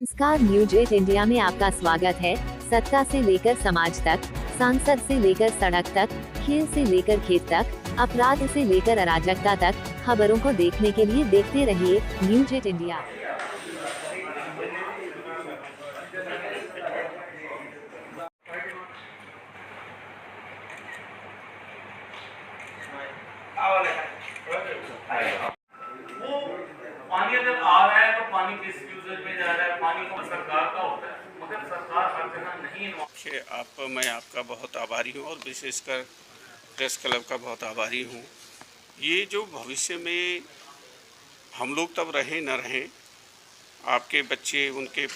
नमस्कार, news 8 India में आपका स्वागत है। सत्ता से लेकर समाज तक, सांसद से लेकर सड़क तक, खेल से लेकर खेत तक, अपराध से लेकर अराजकता तक, खबरों को देखने के लिए देखते रहिए न्यूज 8 इंडिया। वो पानी जब आ रहा है तो पानी किस यूजेज में जा रहा है, पानी को सरकार का होता है, मगर सरकार हर जगह नहीं। मैं आपका बहुत आभारी हूँ और विशेषकर प्रेस क्लब का बहुत आभारी हूँ। ये जो भविष्य में हम लोग तब रहें न रहें, आपके बच्चे उनके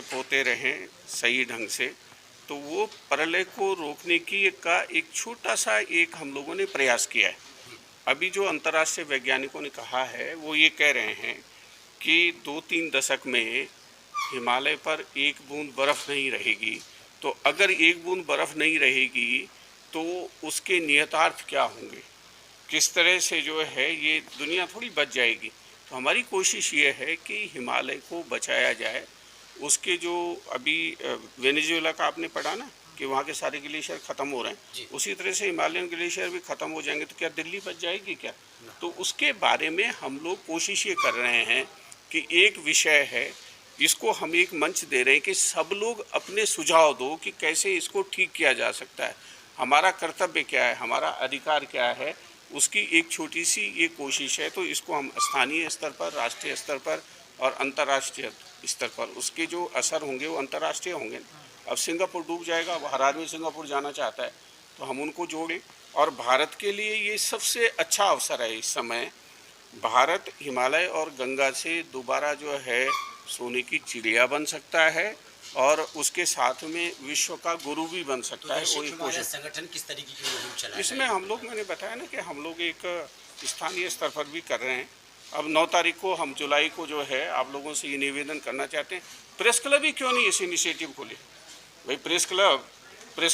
पोते रहें सही ढंग से, तो वो प्रलय को रोकने की का एक छोटा सा हम लोगों ने प्रयास किया है। अभी जो अंतर्राष्ट्रीय वैज्ञानिकों ने कहा है वो ये कह रहे हैं कि 2-3 दशक में हिमालय पर एक बूंद बर्फ़ नहीं रहेगी। तो अगर एक बूंद बर्फ़ नहीं रहेगी तो उसके नियतार्थ क्या होंगे, किस तरह से जो है ये दुनिया थोड़ी बच जाएगी। तो हमारी कोशिश ये है कि हिमालय को बचाया जाए। उसके जो अभी वेनेजुएला का आपने पढ़ा ना कि वहाँ के सारे ग्लेशियर ख़त्म हो रहे हैं, उसी तरह से हिमालयन ग्लेशियर भी ख़त्म हो जाएंगे तो क्या दिल्ली बच जाएगी क्या? तो उसके बारे में हम लोग कोशिश ये कर रहे हैं कि एक विषय है, इसको हम एक मंच दे रहे हैं कि सब लोग अपने सुझाव दो कि कैसे इसको ठीक किया जा सकता है, हमारा कर्तव्य क्या है, हमारा अधिकार क्या है, उसकी एक छोटी सी ये कोशिश है। तो इसको हम स्थानीय स्तर पर, राष्ट्रीय स्तर पर और अंतर्राष्ट्रीय स्तर पर उसके जो असर होंगे वो अंतर्राष्ट्रीय होंगे। अब सिंगापुर डूब जाएगा, अब हर आदमी सिंगापुर जाना चाहता है, तो हम उनको जोड़ें। और भारत के लिए ये सबसे अच्छा अवसर है इस समय। भारत हिमालय और गंगा से दोबारा जो है सोने की चिड़िया बन सकता है और उसके साथ में विश्व का गुरु भी बन सकता है। वो एक संगठन किस तरीके की मुहिम चला इसमें हम लोग, मैंने बताया ना कि हम लोग एक स्थानीय स्तर पर भी कर रहे हैं। अब 9 तारीख को हम जुलाई को जो है आप लोगों से ये निवेदन करना चाहते हैं, प्रेस क्लब ही क्यों नहीं इस इनिशिएटिव को ले। भाई प्रेस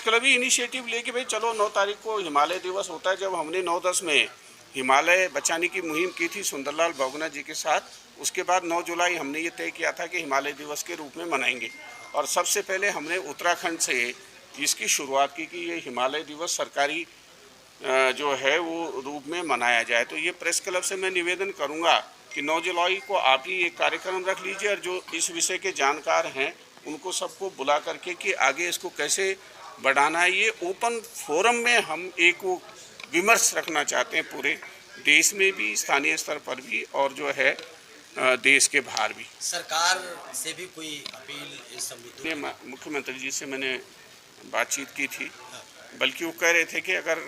क्लब ही इनिशिएटिव ले कि भाई चलो 9 तारीख को हिमालय दिवस होता है। जब हमने 9-10 में हिमालय बचाने की मुहिम की थी सुंदरलाल बहुगुणा जी के साथ, उसके बाद 9 जुलाई हमने ये तय किया था कि हिमालय दिवस के रूप में मनाएंगे। और सबसे पहले हमने उत्तराखंड से इसकी शुरुआत की कि ये हिमालय दिवस सरकारी जो है वो रूप में मनाया जाए। तो ये प्रेस क्लब से मैं निवेदन करूंगा कि 9 जुलाई को आप ही एक कार्यक्रम रख लीजिए और जो इस विषय के जानकार हैं उनको सबको बुला करके कि आगे इसको कैसे बढ़ाना है। ये ओपन फोरम में हम एक वो विमर्श रखना चाहते हैं, पूरे देश में भी, स्थानीय स्तर पर भी और जो है देश के बाहर भी। सरकार से भी कोई अपील इस संबंध में? मुख्यमंत्री जी से मैंने बातचीत की थी, बल्कि वो कह रहे थे कि अगर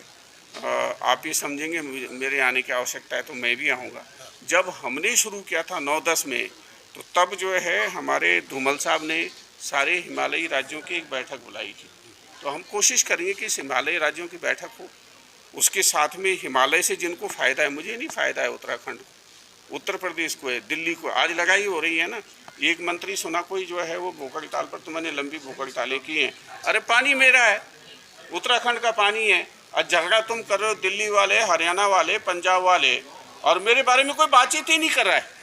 आप ये समझेंगे मेरे आने की आवश्यकता है तो मैं भी आऊँगा। जब हमने शुरू किया था 9-10 में, तो तब जो है हमारे धूमल साहब ने सारे हिमालयी राज्यों की एक बैठक बुलाई थी। तो हम कोशिश करेंगे कि इस हिमालयी राज्यों की बैठक हो, उसके साथ में हिमालय से जिनको फ़ायदा है, मुझे नहीं फ़ायदा है उत्तराखंड को, उत्तर प्रदेश को है, दिल्ली को, आज लगाई हो रही है ना। एक मंत्री सुना कोई जो है वो भूख हड़ताल पर, तो मैंने लंबी भूख हड़तालें की हैं। अरे पानी मेरा है, उत्तराखंड का पानी है, और झगड़ा तुम कर रहे हो दिल्ली वाले, हरियाणा वाले, पंजाब वाले, और मेरे बारे में कोई बातचीत ही नहीं कर रहा है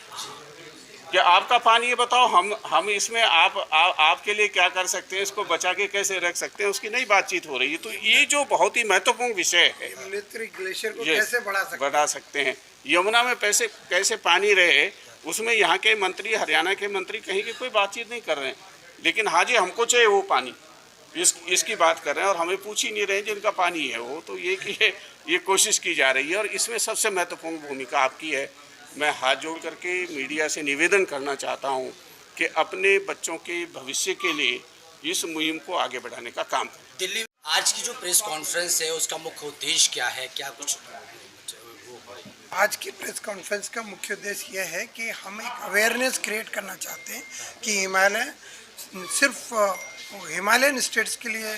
कि आपका पानी है, बताओ हम इसमें आपके लिए क्या कर सकते हैं, इसको बचा के कैसे रख सकते हैं, उसकी नहीं बातचीत हो रही है। तो ये जो बहुत ही महत्वपूर्ण विषय है, ग्लेशियर को कैसे बढ़ा सकते हैं, यमुना में कैसे पानी रहे, उसमें यहाँ के मंत्री, हरियाणा के मंत्री कहीं की कोई बातचीत नहीं कर रहे हैं। लेकिन हाँ जी, हमको चाहिए वो पानी, इसकी बात कर रहे हैं और हमें पूछ ही नहीं रहे जिनका पानी है वो। तो ये कोशिश की जा रही है और इसमें सबसे महत्वपूर्ण भूमिका आपकी है। मैं हाथ जोड़ करके मीडिया से निवेदन करना चाहता हूं कि अपने बच्चों के भविष्य के लिए इस मुहिम को आगे बढ़ाने का काम करें। दिल्ली आज की जो प्रेस कॉन्फ्रेंस है उसका मुख्य उद्देश्य क्या है, क्या कुछ? आज की प्रेस कॉन्फ्रेंस का मुख्य उद्देश्य यह है कि हम एक अवेयरनेस क्रिएट करना चाहते हैं कि हिमालय सिर्फ हिमालयन स्टेट्स के लिए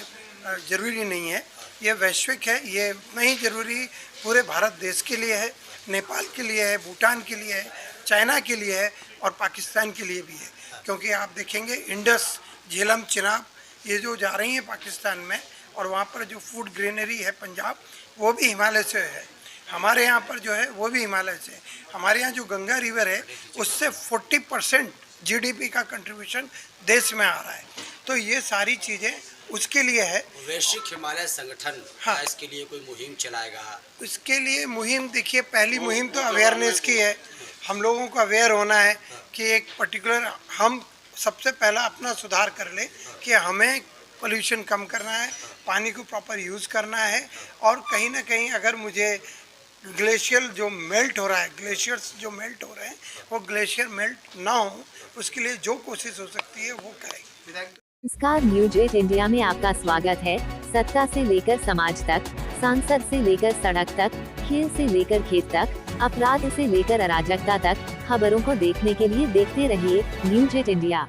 ज़रूरी नहीं है, ये वैश्विक है, ये उतना ही ज़रूरी पूरे भारत देश के लिए है, नेपाल के लिए है, भूटान के लिए है, चाइना के लिए है और पाकिस्तान के लिए भी है। क्योंकि आप देखेंगे इंडस, झेलम, चिनाब ये जो जा रही हैं पाकिस्तान में, और वहाँ पर जो फूड ग्रेनरी है पंजाब, वो भी हिमालय से है। हमारे यहाँ पर जो है वो भी हिमालय से है। हमारे यहाँ जो गंगा रिवर है उससे 40% जीडीपी का कंट्रीब्यूशन देश में आ रहा है। तो ये सारी चीज़ें उसके लिए है। वैश्विक हिमालय संगठन हाँ। क्या इसके लिए कोई मुहिम चलाएगा? इसके लिए मुहिम, देखिए पहली मुहिम तो अवेयरनेस की है। हम लोगों को अवेयर होना है कि एक पर्टिकुलर, हम सबसे पहला अपना सुधार कर ले कि हमें पोल्यूशन कम करना है, पानी को प्रॉपर यूज़ करना है। और कहीं ना कहीं अगर मुझे ग्लेशियर जो मेल्ट हो रहा है, ग्लेशियर्स जो मेल्ट हो रहे हैं, वो ग्लेशियर मेल्ट ना हो, उसके लिए जो कोशिश हो सकती है वो करें। नमस्कार, न्यूज 8 इंडिया में आपका स्वागत है। सत्ता से लेकर समाज तक, सांसद से लेकर सड़क तक, खेल से लेकर खेत तक, अपराध से लेकर अराजकता तक, खबरों को देखने के लिए देखते रहिए न्यूज 8 इंडिया।